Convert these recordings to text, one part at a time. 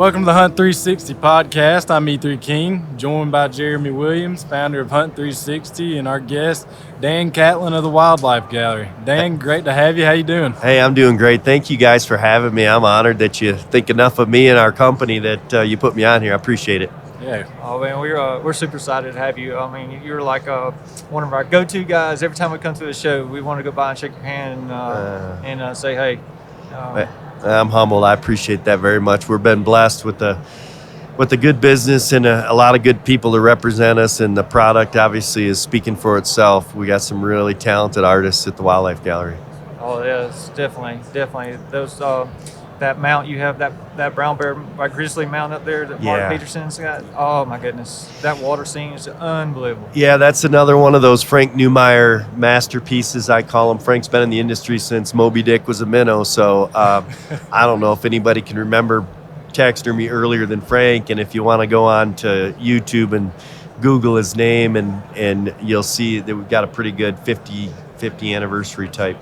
Welcome to the Hunt360 podcast. I'm E3 King, joined by Jeremy Williams, founder of Hunt360, and our guest, Dan Catlin of the Wildlife Gallery. Dan, great to have you. How you doing? Hey, I'm doing great. Thank you guys for having me. I'm honored that you think enough of me and our company that you put me on here. I appreciate it. Yeah. Oh man, we're super excited to have you. I mean, you're like one of our go-to guys. Every time we come to the show, we want to go by and shake your hand and say, hey. I'm humbled. I appreciate that very much. We've been blessed with a good business and a lot of good people to represent us, and the product obviously is speaking for itself. We got some really talented artists at the Wildlife Gallery. Oh yes, definitely. Those that mount you have, that brown bear grizzly mount up there that Mark Peterson's got. Oh my goodness, that water scene is unbelievable. Yeah, that's another one of those Frank Neumeier masterpieces, I call him. Frank's been in the industry since Moby Dick was a minnow, so I don't know if anybody can remember taxidermy earlier than Frank. And if you want to go on to YouTube and Google his name, and you'll see that we've got a pretty good 50 anniversary type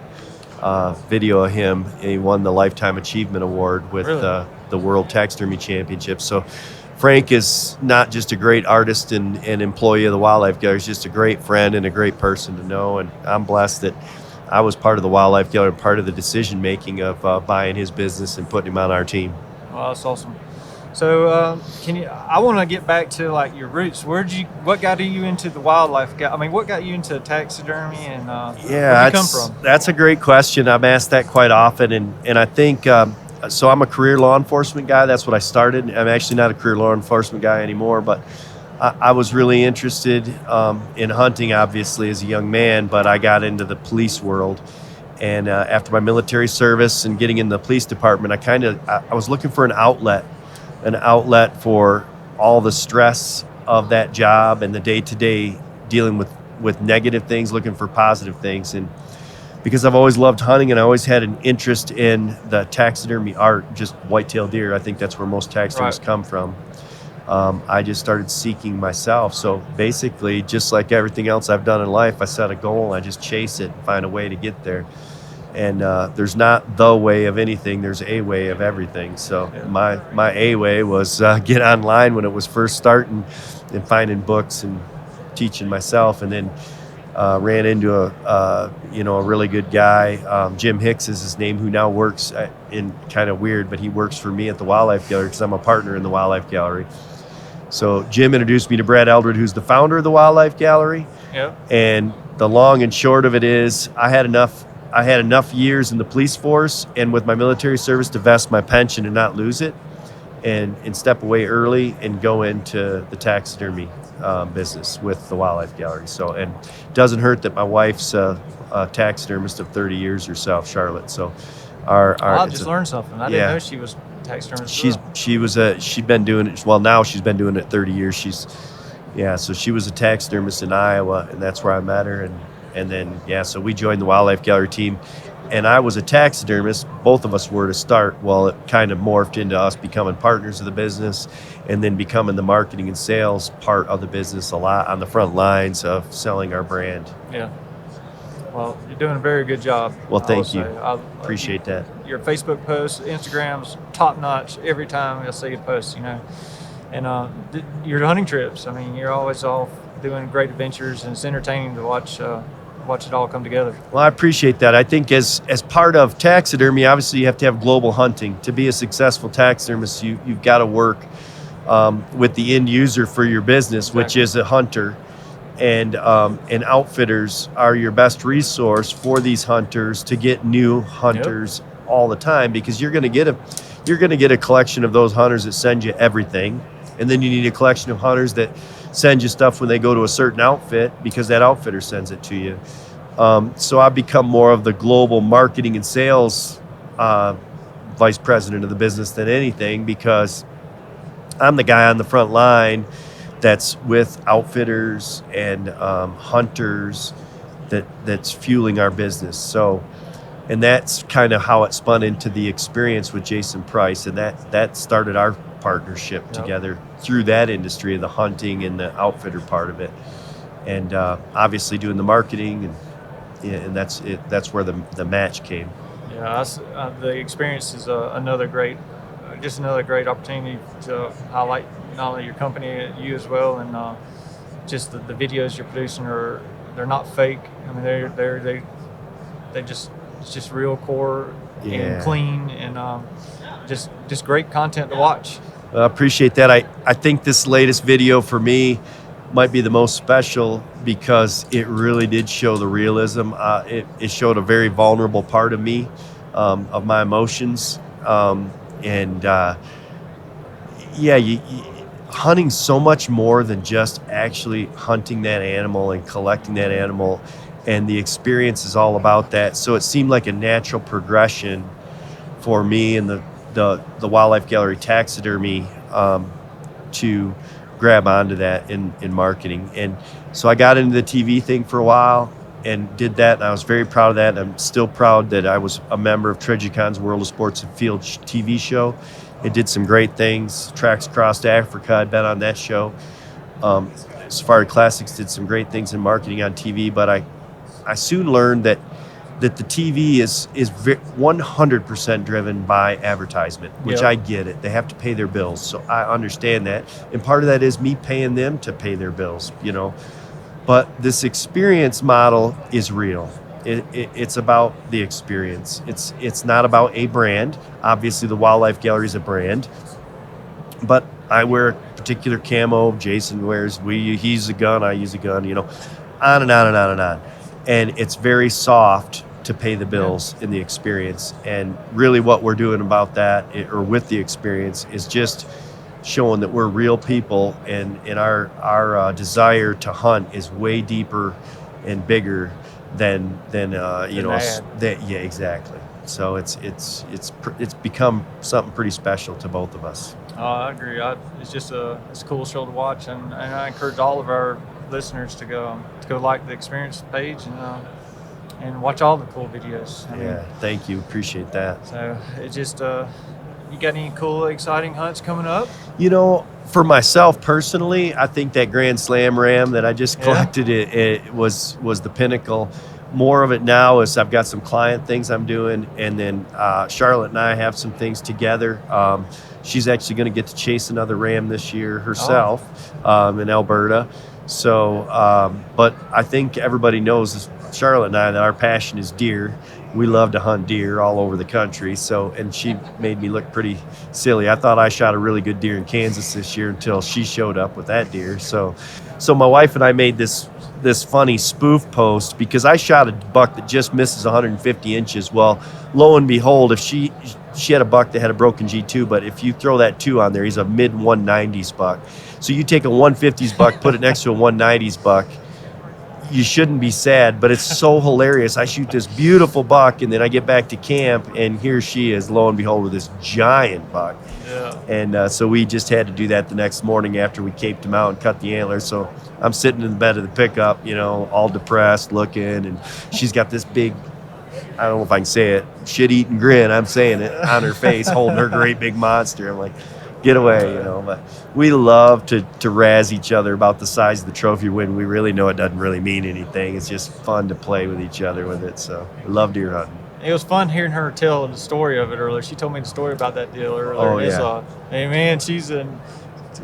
video of him. He won the Lifetime Achievement Award with the World Taxidermy Championship. So Frank is not just a great artist and employee of the Wildlife Gallery, he's just a great friend and a great person to know. And I'm blessed that I was part of the Wildlife Gallery, part of the decision making of buying his business and putting him on our team. Well, that's awesome. So I want to get back to like your roots. What got you into the wildlife? I mean, what got you into taxidermy, and where did you come from? That's a great question. I'm asked that quite often, and I think so. I'm a career law enforcement guy. That's what I started. I'm actually not a career law enforcement guy anymore, but I was really interested in hunting, obviously, as a young man. But I got into the police world. And after my military service and getting in the police department, I was looking for an outlet for all the stress of that job and the day-to-day dealing with negative things, looking for positive things. And because I've always loved hunting and I always had an interest in the taxidermy art, just whitetail deer, I think that's where most taxidermists come from. I just started seeking myself. So basically, just like everything else I've done in life, I set a goal, I just chase it and find a way to get there. And there's not the way of anything, there's a way of everything. So my A way was get online when it was first starting and finding books and teaching myself, and then ran into a really good guy. Jim Hicks is his name, who now works in kind of weird, but he works for me at the Wildlife Gallery because I'm a partner in the Wildlife Gallery. So Jim introduced me to Brad Eldred, who's the founder of the Wildlife Gallery. Yep. And the long and short of it is I had enough years in the police force and with my military service to vest my pension and not lose it, and step away early and go into the taxidermy business with the Wildlife Gallery. So, and it doesn't hurt that my wife's a taxidermist of 30 years herself, Charlotte. So I just learned something. I didn't know she was a taxidermist. She'd been doing it. Well, now she's been doing it 30 years. So she was a taxidermist in Iowa, and that's where I met her. And then, so we joined the Wildlife Gallery team, and I was a taxidermist. Both of us were to start. Well, it kind of morphed into us becoming partners of the business and then becoming the marketing and sales part of the business a lot on the front lines of selling our brand. Yeah. Well, you're doing a very good job. Well, thank you. Appreciate that. Your Facebook posts, Instagram's top-notch every time I see you post, And your hunting trips, I mean, you're always off doing great adventures, and it's entertaining to watch it all come together. Well, I appreciate that. I think as part of taxidermy, obviously you have to have global hunting. To be a successful taxidermist, you've got to work with the end user for your business, which is a hunter. And outfitters are your best resource for these hunters to get new hunters all the time, because you're going to get a collection of those hunters that send you everything, and then you need a collection of hunters that send you stuff when they go to a certain outfit because that outfitter sends it to you. So I've become more of the global marketing and sales vice president of the business than anything, because I'm the guy on the front line that's with outfitters and hunters that's fueling our business. So, and that's kind of how it spun into the experience with Jason Price, and that started our partnership together through that industry of the hunting and the outfitter part of it, and obviously doing the marketing, and that's where the match came. The experience is another great just another great opportunity to highlight not only your company, you as well, and just the videos you're producing they're not fake. I mean, they just it's just real core and clean, and just great content to watch. I appreciate that. I think this latest video for me might be the most special because it really did show the realism. It showed a very vulnerable part of me, of my emotions, hunting's so much more than just actually hunting that animal and collecting that animal, and the experience is all about that. So it seemed like a natural progression for me and the Wildlife Gallery taxidermy to grab onto that in marketing. And so I got into the TV thing for a while and did that, and I was very proud of that. And I'm still proud that I was a member of Trigicon's World of Sports and Field TV show. It did some great things. Tracks Across Africa, I'd been on that show. Safari Classics did some great things in marketing on TV, but I soon learned that the TV is 100% driven by advertisement, which I get it. They have to pay their bills, so I understand that. And part of that is me paying them to pay their bills, But this experience model is real. It's about the experience. It's not about a brand. Obviously, the Wildlife Gallery is a brand, but I wear a particular camo. Jason wears. He's a gun. I use a gun. On and on and on and on. And it's very soft to pay the bills in the experience. And really, what we're doing about that, or with the experience, is just showing that we're real people, and our desire to hunt is way deeper and bigger than exactly. So it's become something pretty special to both of us. I agree. It's a cool show to watch, and I encourage all of our listeners to go like the experience page and watch all the cool videos. Thank you. Appreciate that. So it just you got any cool, exciting hunts coming up? For myself personally, I think that Grand Slam ram that I just collected, it was the pinnacle. More of it now is I've got some client things I'm doing, and then Charlotte and I have some things together. She's actually going to get to chase another ram this year herself in Alberta. So, but I think everybody knows, Charlotte and I, that our passion is deer. We love to hunt deer all over the country. So, and she made me look pretty silly. I thought I shot a really good deer in Kansas this year until she showed up with that deer. So my wife and I made this funny spoof post because I shot a buck that just misses 150 inches. Well, lo and behold, if she had a buck that had a broken G2, but if you throw that 2 on there, he's a mid 190s buck. So you take a 150s buck, put it next to a 190s buck, you shouldn't be sad, but it's so hilarious. I shoot this beautiful buck, and then I get back to camp, and here she is, lo and behold, with this giant buck. Yeah. And so we just had to do that the next morning after we caped him out and cut the antlers. So I'm sitting in the bed of the pickup, all depressed looking, and she's got this big, I don't know if I can say it, shit-eating grin, I'm saying it, on her face, holding her great big monster. I'm like, get away, But we love to razz each other about the size of the trophy when we really know it doesn't really mean anything. It's just fun to play with each other with it. So we love deer hunting. It was fun hearing her tell the story of it earlier. She told me the story about that deal earlier. Oh, yeah. Hey, man,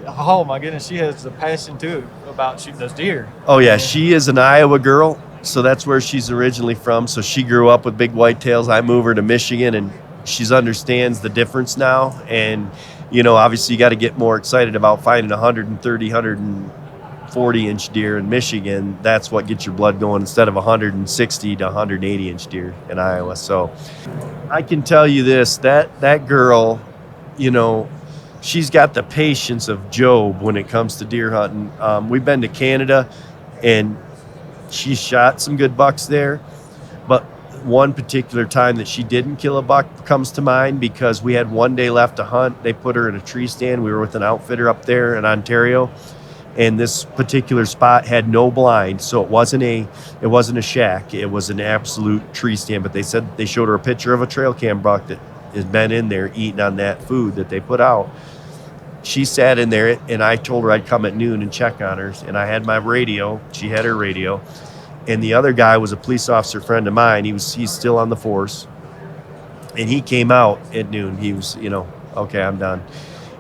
oh my goodness, she has a passion too about shooting those deer. Oh yeah, she is an Iowa girl, so that's where she's originally from. So she grew up with big whitetails. I moved her to Michigan, and she understands the difference now. And obviously you got to get more excited about finding 130, 140-inch deer in Michigan. That's what gets your blood going instead of 160 to 180-inch deer in Iowa. So I can tell you this, that girl, she's got the patience of Job when it comes to deer hunting. We've been to Canada, and she shot some good bucks there, but one particular time that she didn't kill a buck comes to mind because we had one day left to hunt. They put her in a tree stand. We were with an outfitter up there in Ontario, and this particular spot had no blind, so it wasn't a shack. It was an absolute tree stand. But they showed her a picture of a trail cam buck that has been in there eating on that food that they put out. She sat in there, and I told her I'd come at noon and check on her, and I had my radio. She had her radio. And the other guy was a police officer friend of mine. He's still on the force. And he came out at noon. He was, Okay, I'm done.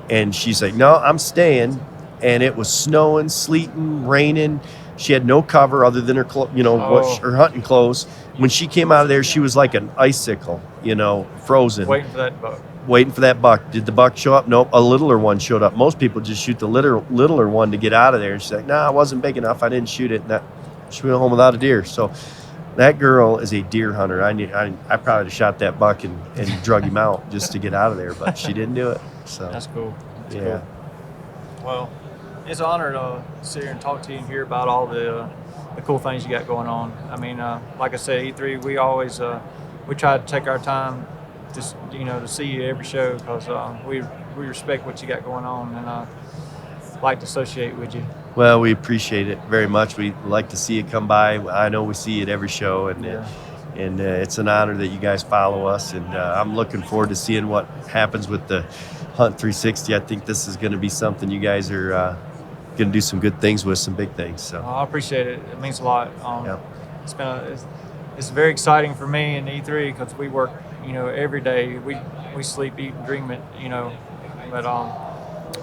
And she's like, no, I'm staying. And it was snowing, sleeting, raining. She had no cover other than her, her hunting clothes. When she came out of there, she was like an icicle, frozen. Waiting for that buck. Waiting for that buck. Did the buck show up? Nope. A littler one showed up. Most people just shoot the littler one to get out of there. And she's like, nah, I wasn't big enough. I didn't shoot it. And she went home without a deer. So that girl is a deer hunter. I probably shot that buck and drug him out just to get out of there, but she didn't do it. So That's cool. That's yeah. Cool. Well, it's an honor to sit here and talk to you and hear about all the cool things you got going on. I mean, like I said, E3, we always we try to take our time to see you every show because we respect what you got going on and like to associate with you. Well, we appreciate it very much. We like to see you come by. I know we see you at every show, and it's an honor that you guys follow us. And I'm looking forward to seeing what happens with the Hunt360. I think this is going to be something you guys are going to do some good things with, some big things. So I appreciate it. It means a lot. It's very exciting for me and E3 because we work, every day. We sleep, eat, and dream it, But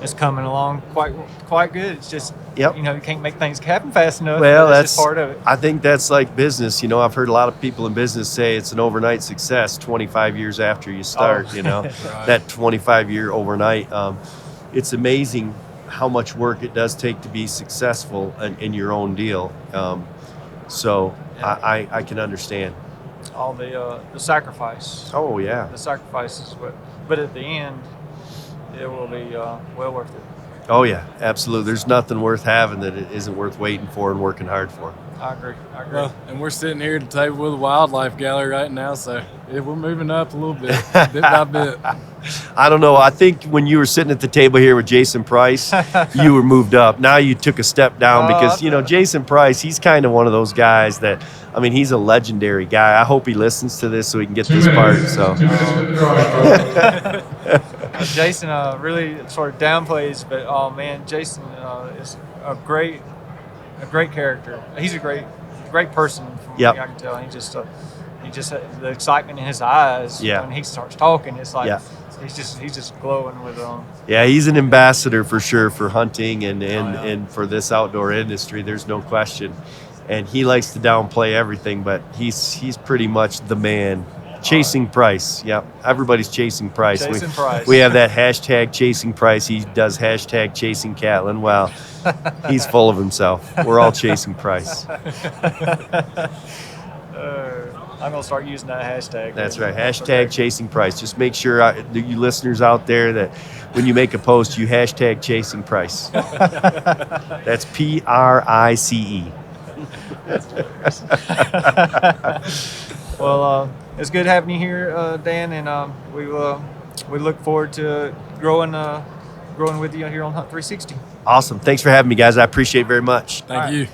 it's coming along quite good. It's just you can't make things happen fast enough. Well, that's just part of it. I think that's like business. I've heard a lot of people in business say it's an overnight success 25 years after you start. Right. That 25-year overnight. It's amazing how much work it does take to be successful in your own deal. I can understand all the sacrifice. Oh yeah, the sacrifice is but at the end, it will be well worth it. Oh yeah, absolutely. There's nothing worth having that it isn't worth waiting for and working hard for. I agree. Well, and we're sitting here at the table with the wildlife gallery right now, so we're moving up a little bit, bit by bit. I don't know. I think when you were sitting at the table here with Jason Price, you were moved up. Now you took a step down because, Jason Price, he's kind of one of those guys that, he's a legendary guy. I hope he listens to this so he can get this part. So, Jason really sort of downplays, but oh man, Jason is a great character. He's a great person. From what I can tell. He just the excitement in his eyes when he starts talking. It's like he's just glowing with Yeah, he's an ambassador for sure for hunting and for this outdoor industry. There's no question. And he likes to downplay everything, but he's pretty much the man. Chasing Price. Yep. Everybody's chasing Price. We have that hashtag chasing Price. He does hashtag chasing Catlin. Well, he's full of himself. We're all chasing Price. I'm going to start using that hashtag. That's right. Hashtag chasing Price. Just make sure you listeners out there that when you make a post, you hashtag chasing Price. That's PRICE. Well, it's good having you here, Dan, and we look forward to growing with you here on Hunt360. Awesome. Thanks for having me, guys. I appreciate it very much. Thank you.